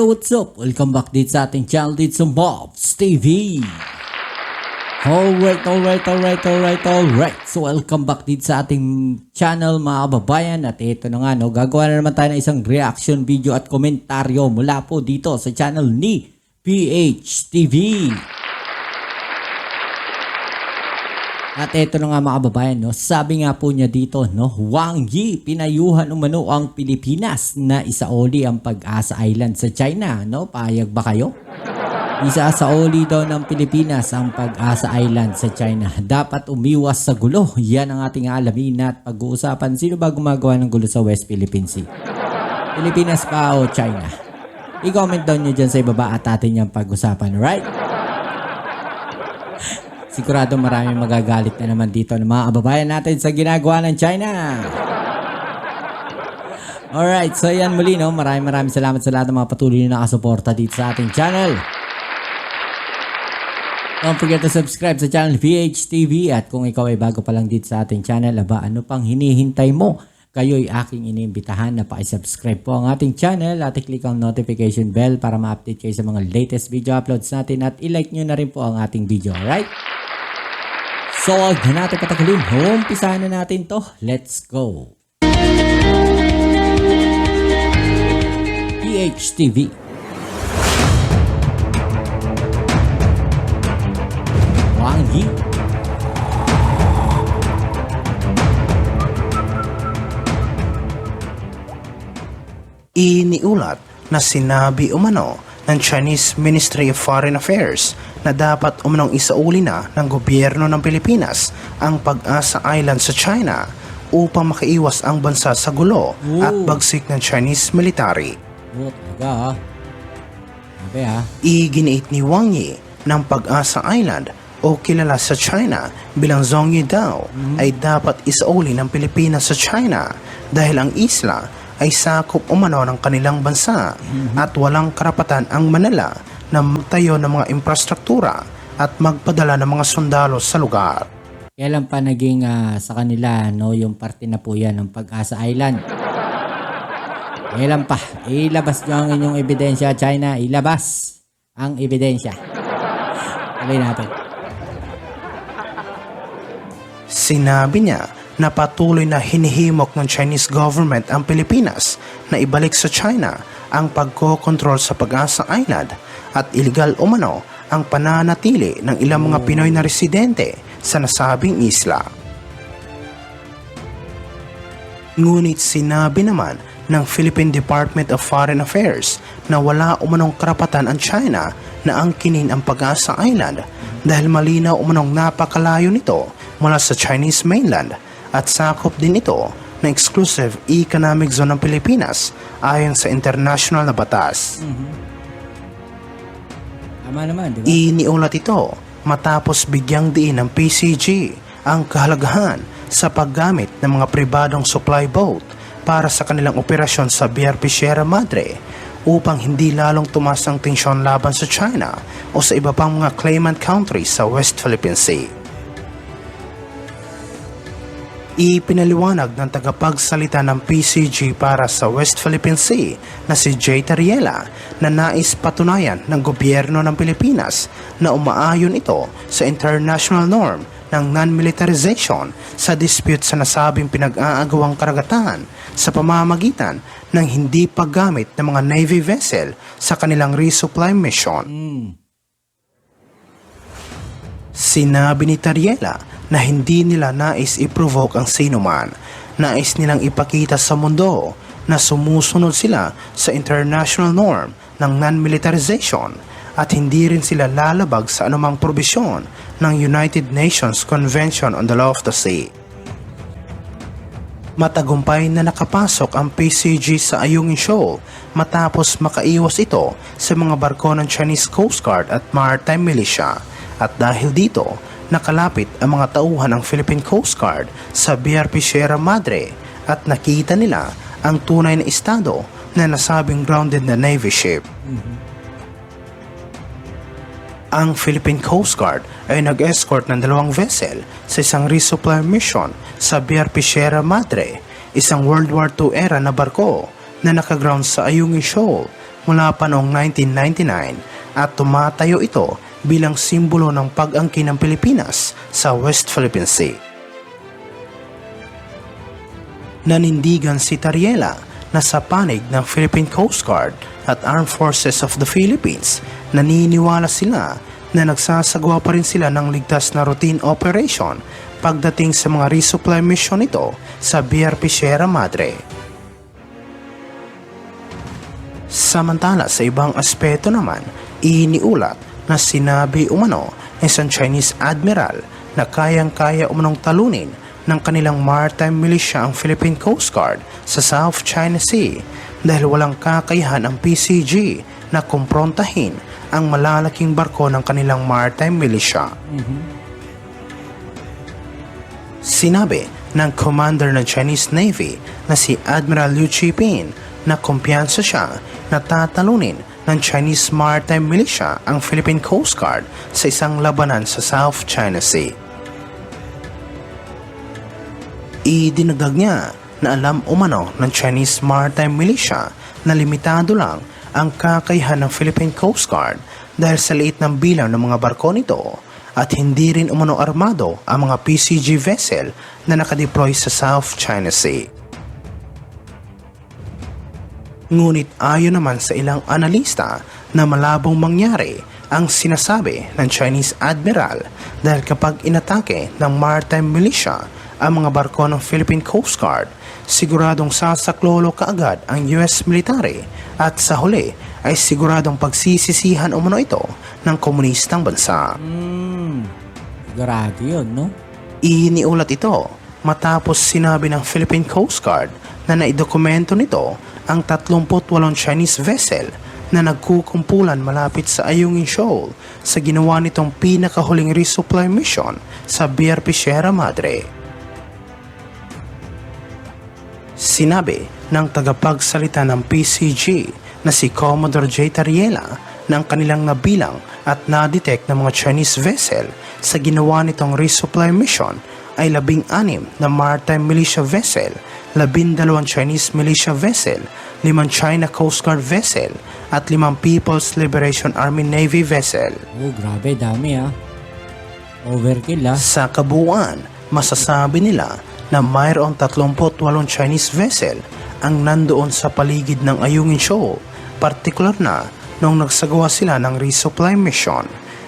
what's up? Welcome back dito sa ating channel dito sa Bobs TV. Alright. So welcome back dito sa ating channel mga kababayan. At ito na nga, no, gagawa na naman tayo ng isang reaction video at komentaryo mula po dito sa channel ni PH TV. At ito na nga mga kababayan, no, sabi nga po niya dito, no, Wang Yi, pinayuhan umano ang Pilipinas na isaoli ang Pag-asa Island sa China. No? Payag ba kayo? Isasaoli daw ng Pilipinas ang Pag-asa Island sa China. Dapat umiwas sa gulo. Yan ang ating alamin at pag-uusapan. Sino ba gumagawa ng gulo sa West Philippine Sea? Pilipinas pa o China? I-comment down nyo dyan sa ibaba at atin yung pag-usapan, right? Sigurado maraming magagalit na naman dito ng mga kababayan natin sa ginagawa ng China. Alright, so yan muli, no? Maraming salamat sa lahat ng mga patuloy na nakasuporta dito sa ating channel. Don't forget to subscribe sa channel PH TV. At kung ikaw ay bago pa lang dito sa ating channel, aba, ano pang hinihintay mo? Kayo'y aking iniimbitahan na pakisubscribe po ang ating channel at i-click ang notification bell para ma-update kayo sa mga latest video uploads natin at i-like nyo na rin po ang ating video, alright? So, huwag na natin patagalin. Umpisahan na natin to. Let's go. PH TV. Wang Yi. Iniulat na sinabi umano ng Chinese Ministry of Foreign Affairs na dapat umanong isauli na ng gobyerno ng Pilipinas ang Pag-asa Island sa China upang makaiwas ang bansa sa gulo at bagsik ng Chinese military. Talaga, ha? Iginiit ni Wang Yi ng Pag-asa Island o kilala sa China bilang Zhongyi daw ay dapat isauli ng Pilipinas sa China dahil ang isla ay sakop umano ng kanilang bansa at walang karapatan ang Manila na magtayo ng mga infrastruktura at magpadala ng mga sundalo sa lugar. Kailan pa naging sa kanila, no, yung parte na po yan ng Pag-asa Island? Kailan pa? Ilabas nyo ang inyong ebidensya, China. Ilabas ang ebidensya. Sabihin natin. Sinabi niya na patuloy na hinihimok ng Chinese government ang Pilipinas na ibalik sa China ang pagkokontrol sa Pag-asa Island at iligal umano ang pananatili ng ilang mga Pinoy na residente sa nasabing isla. Ngunit sinabi naman ng Philippine Department of Foreign Affairs na wala umanong karapatan ang China na angkinin ang Pag-asa Island dahil malinaw umanong napakalayo nito mula sa Chinese mainland at sakop din ito ng exclusive economic zone ng Pilipinas ayon sa international na batas. Tama naman, di ba? Iniulat ito matapos bigyang diin ng PCG ang kahalagahan sa paggamit ng mga pribadong supply boat para sa kanilang operasyon sa BRP Sierra Madre upang hindi lalong tumaas ang tensyon laban sa China o sa iba pang mga claimant countries sa West Philippine Sea. Ipinaliwanag ng tagapagsalita ng PCG para sa West Philippine Sea na si Jay Tariela na nais patunayan ng gobyerno ng Pilipinas na umaayon ito sa international norm ng non-militarization sa dispute sa nasabing pinag-aagawang karagatan sa pamamagitan ng hindi paggamit ng mga Navy vessel sa kanilang resupply mission. Sinabi ni Tariela na hindi nila nais i-provoke ang sinuman. Nais nilang ipakita sa mundo na sumusunod sila sa international norm ng non-militarization at hindi rin sila lalabag sa anumang probisyon ng United Nations Convention on the Law of the Sea. Matagumpay na nakapasok ang PCG sa Ayungin Shoal matapos makaiwas ito sa mga barko ng Chinese Coast Guard at Maritime Militia. At dahil dito, nakalapit ang mga tauhan ng Philippine Coast Guard sa BRP Sierra Madre at nakita nila ang tunay na estado na nasabing grounded na Navy ship. Ang Philippine Coast Guard ay nag-escort ng 2 vessel sa isang resupply mission sa BRP Sierra Madre, isang World War II era na barko na nakaground sa Ayungin Shoal mula pa noong 1999 at tumatayo ito bilang simbolo ng pag-angkin ng Pilipinas sa West Philippine Sea. Nanindigan si Tariela na sa panig ng Philippine Coast Guard at Armed Forces of the Philippines, naniniwala sila na nagsasagawa pa rin sila ng ligtas na routine operation pagdating sa mga resupply mission nito sa BRP Sierra Madre. Samantala sa ibang aspeto naman, iniulat na sinabi umano ng isang Chinese admiral na kayang-kaya umanong talunin ng kanilang maritime militia ang Philippine Coast Guard sa South China Sea dahil walang kakayahan ang PCG na kumprontahin ang malalaking barko ng kanilang maritime militia. Sinabi ng commander ng Chinese Navy na si Admiral Liu Chipin na kumpiyansa siya na tatalunin ng Chinese Maritime Militia ang Philippine Coast Guard sa isang labanan sa South China Sea. Idinagdag niya na alam umano ng Chinese Maritime Militia na limitado lang ang kakayahan ng Philippine Coast Guard dahil sa liit ng bilang ng mga barko nito at hindi rin umano armado ang mga PCG vessel na nakadeploy sa South China Sea. Ngunit ayon naman sa ilang analista na malabong mangyari ang sinasabi ng Chinese Admiral dahil kapag inatake ng Maritime Militia ang mga barko ng Philippine Coast Guard, siguradong sasaklolo kaagad ang US military at sa huli ay siguradong pagsisisihan umano ito ng komunistang bansa. Sigurado yun, no? Iniulat ito matapos sinabi ng Philippine Coast Guard na naidokumento nito ang 38 Chinese vessel na nagkukumpulan malapit sa Ayungin Shoal sa ginawa nitong pinakahuling resupply mission sa BRP Sierra Madre. Sinabi ng tagapagsalita ng PCG na si Commodore J. Tariela na ang kanilang nabilang at na-detect ng mga Chinese vessel sa ginawa nitong resupply mission ay 16 na maritime militia vessel, 12 Chinese militia vessel, 5 China Coast Guard vessel, at 5 People's Liberation Army Navy vessel. Oh, grabe, dami Overkill Sa kabuuan, masasabi nila na mayroong 38 Chinese vessel ang nandoon sa paligid ng Ayungin Shoal, partikular na nung nagsagawa sila ng resupply mission.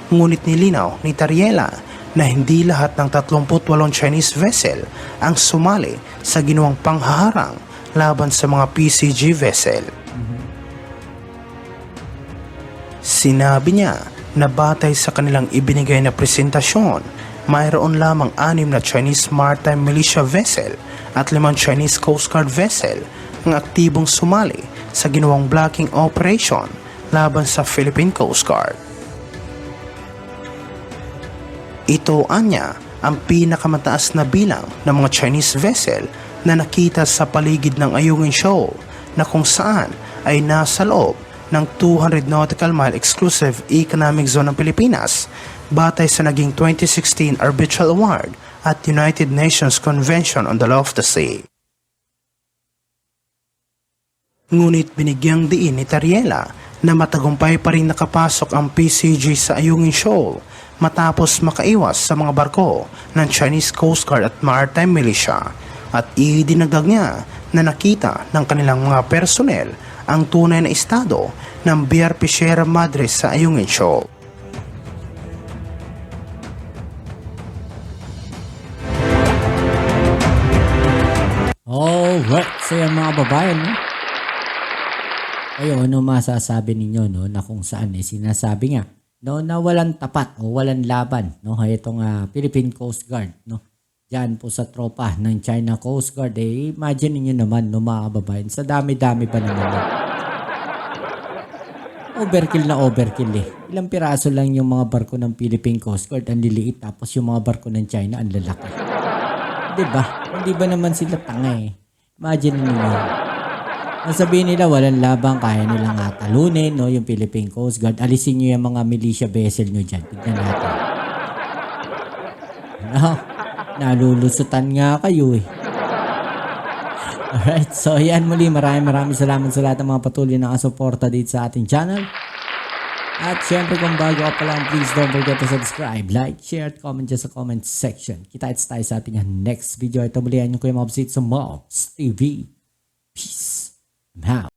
Ngunit nilinaw ni Tariela na hindi lahat ng 38 Chinese vessel ang sumali sa ginawang panghaharang laban sa mga PCG vessel. Sinabi niya na batay sa kanilang ibinigay na presentasyon, mayroon lamang 6 na Chinese Maritime Militia vessel at 5 Chinese Coast Guard vessel ang aktibong sumali sa ginawang blocking operation laban sa Philippine Coast Guard. Ito anya ang pinakamataas na bilang ng mga Chinese vessel na nakita sa paligid ng Ayungin Shoal na kung saan ay nasa loob ng 200 nautical mile exclusive economic zone ng Pilipinas batay sa naging 2016 Arbitral Award at United Nations Convention on the Law of the Sea. Ngunit binigyang diin ni Tariela na matagumpay pa rin nakapasok ang PCG sa Ayungin Shoal matapos makaiwas sa mga barko ng Chinese Coast Guard at Maritime Militia at idinagdag niya na nakita ng kanilang mga personnel ang tunay na estado ng BRP Sierra Madre sa Ayungin Shoal. Alright, so yan mga babayan, no? Kayo, ano masasabi ninyo, no? Na kung saan sinasabi nga, no, na walang tapat o walang laban, no? Itong Philippine Coast Guard, no? Diyan po sa tropa ng China Coast Guard, imagine niyo naman, no, mga kababayan, sa dami-dami pa naman. Overkill na overkill Ilang piraso lang yung mga barko ng Philippine Coast Guard, ang liliit, tapos yung mga barko ng China, ang lalaki. Diba? Hindi ba naman sila tanga Imagine niyo. Sabihin nila walang labang, kaya nilang talunin, no, yung Philippine Coast Guard. Alisin nyo yung mga militia vessel nyo dyan. Tignan natin. Ano? Nalulusutan nga kayo Alright, so yan muli. Maraming salamat sa lahat ng mga patuloy na kasuporta dito sa ating channel. At syempre kung bago ka pa lang, please don't forget to subscribe, like, share, at comment dyan sa comment section. Kita-kits tayo sa ating next video. Ito muli yan yung Kuya Mobsit sa Mobs TV. Peace. I'm out.